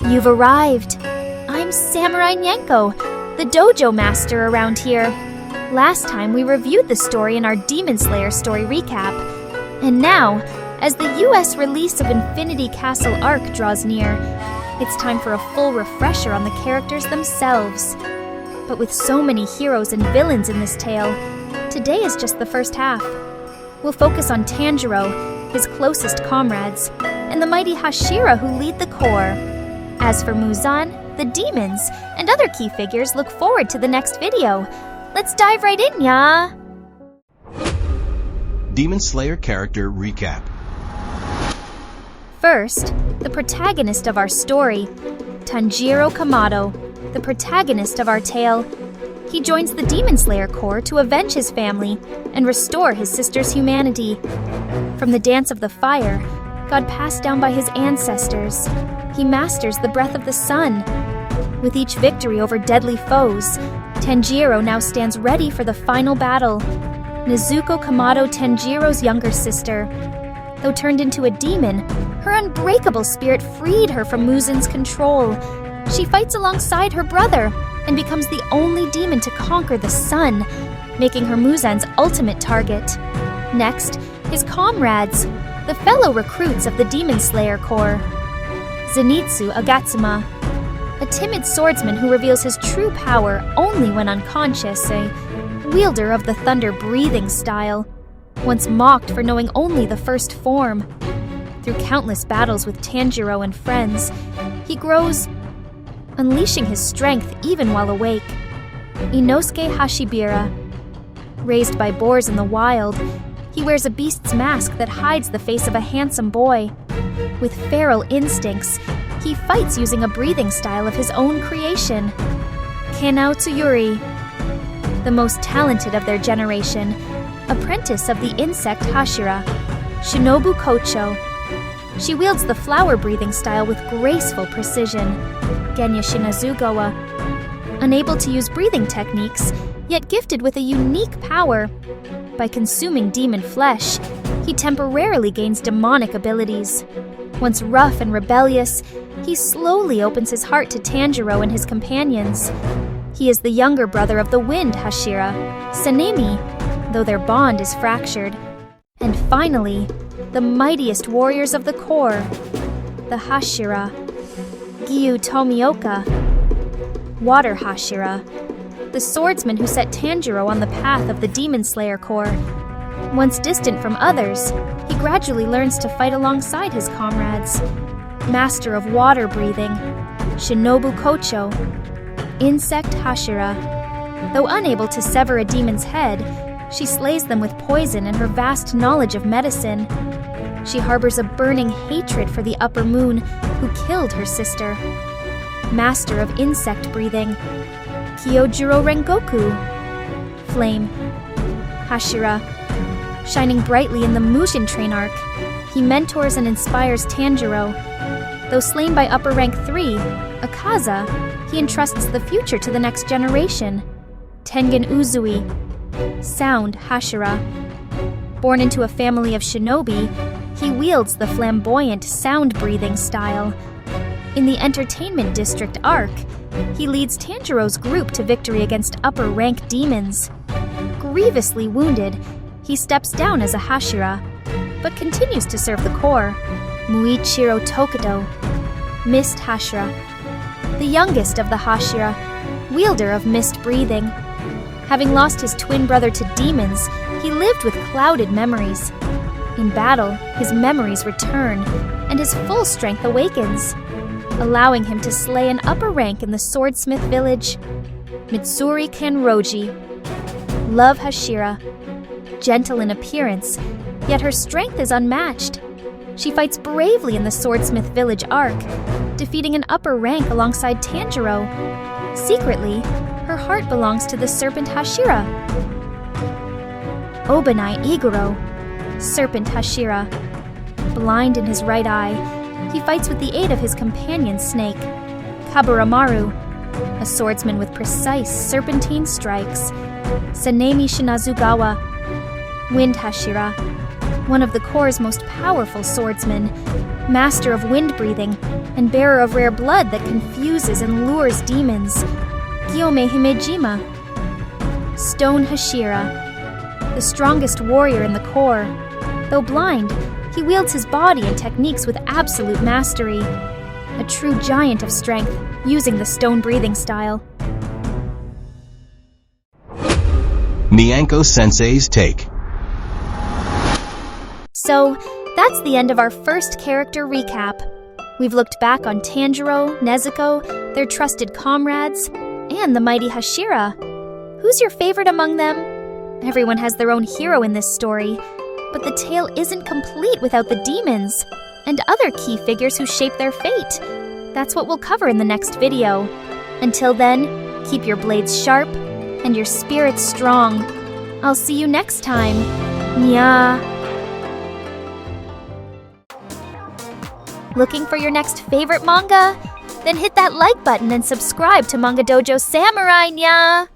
You've arrived. I'm Samurai Nyanko, the Dojo master around here. Last time we reviewed the story in our Demon Slayer story recap. And now, as the US release of Infinity Castle Arc draws near, it's time for a full refresher on the characters themselves. But with so many heroes and villains in this tale, today is just the first half. We'll focus on Tanjiro, his closest comrades, and the mighty Hashira who lead the corps. As for Muzan, the demons, and other key figures, look forward to the next video. Let's dive right in, ya! Demon Slayer character recap. First, the protagonist of our story, Tanjiro Kamado, the protagonist of our tale. He joins the Demon Slayer Corps to avenge his family and restore his sister's humanity. From the Dance of the Fire, God passed down by his ancestors, he masters the breath of the sun. With each victory over deadly foes, Tanjiro now stands ready for the final battle. Nezuko Kamado, Tanjiro's younger sister. Though turned into a demon, her unbreakable spirit freed her from Muzan's control. She fights alongside her brother and becomes the only demon to conquer the sun, making her Muzan's ultimate target. Next, his comrades, the fellow recruits of the Demon Slayer Corps. Zenitsu Agatsuma, a timid swordsman who reveals his true power only when unconscious, a wielder of the thunder-breathing style, once mocked for knowing only the first form. Through countless battles with Tanjiro and friends, he grows, unleashing his strength even while awake. Inosuke Hashibira, raised by boars in the wild, he wears a beast's mask that hides the face of a handsome boy. With feral instincts, he fights using a breathing style of his own creation. Kanao Tsuyuri, the most talented of their generation, apprentice of the insect Hashira. Shinobu Kocho, she wields the flower-breathing style with graceful precision. Genya Shinazugawa, unable to use breathing techniques, yet gifted with a unique power. By consuming demon flesh, he temporarily gains demonic abilities. Once rough and rebellious, he slowly opens his heart to Tanjiro and his companions. He is the younger brother of the Wind Hashira, Sanemi, though their bond is fractured. And finally, the mightiest warriors of the Corps, the Hashira. Gyu Tomioka, Water Hashira, the swordsman who set Tanjiro on the path of the Demon Slayer Corps. Once distant from others, he gradually learns to fight alongside his comrades. Master of water breathing, Shinobu Kocho, Insect Hashira. Though unable to sever a demon's head, she slays them with poison and her vast knowledge of medicine. She harbors a burning hatred for the Upper Moon, who killed her sister. Master of insect breathing, Kyojuro Rengoku, Flame Hashira. Shining brightly in the Mushin Train Arc, he mentors and inspires Tanjiro. Though slain by upper rank 3, Akaza, he entrusts the future to the next generation. Tengen Uzui, Sound Hashira. Born into a family of shinobi, he wields the flamboyant sound-breathing style. In the Entertainment District arc, he leads Tanjiro's group to victory against upper-rank demons. Grievously wounded, he steps down as a Hashira, but continues to serve the Corps. Muichiro Tokado, Mist Hashira, the youngest of the Hashira, wielder of mist breathing. Having lost his twin brother to demons, he lived with clouded memories. In battle, his memories return, and his full strength awakens, allowing him to slay an upper rank in the swordsmith village. Mitsuri Kanroji, Love Hashira, gentle in appearance, yet her strength is unmatched. She fights bravely in the Swordsmith Village arc, defeating an upper rank alongside Tanjiro. Secretly, her heart belongs to the Serpent Hashira. Obanai Iguro, Serpent Hashira. Blind in his right eye, he fights with the aid of his companion Snake. Kaburamaru, a swordsman with precise serpentine strikes. Sanemi Shinazugawa, Wind Hashira, one of the Corps' most powerful swordsmen. master of wind breathing, and bearer of rare blood that confuses and lures demons, Gyome Himejima. Stone Hashira, the strongest warrior in the Corps. Though blind, he wields his body and techniques with absolute mastery. A true giant of strength, using the stone breathing style. Miyanko Sensei's take. So, that's the end of our first character recap. We've looked back on Tanjiro, Nezuko, their trusted comrades, and the mighty Hashira. Who's your favorite among them? Everyone has their own hero in this story, but the tale isn't complete without the demons and other key figures who shape their fate. That's what we'll cover in the next video. Until then, keep your blades sharp and your spirits strong. I'll see you next time. Nya. Looking for your next favorite manga? Then hit that like button and subscribe to Manga Dojo Samurai, nya!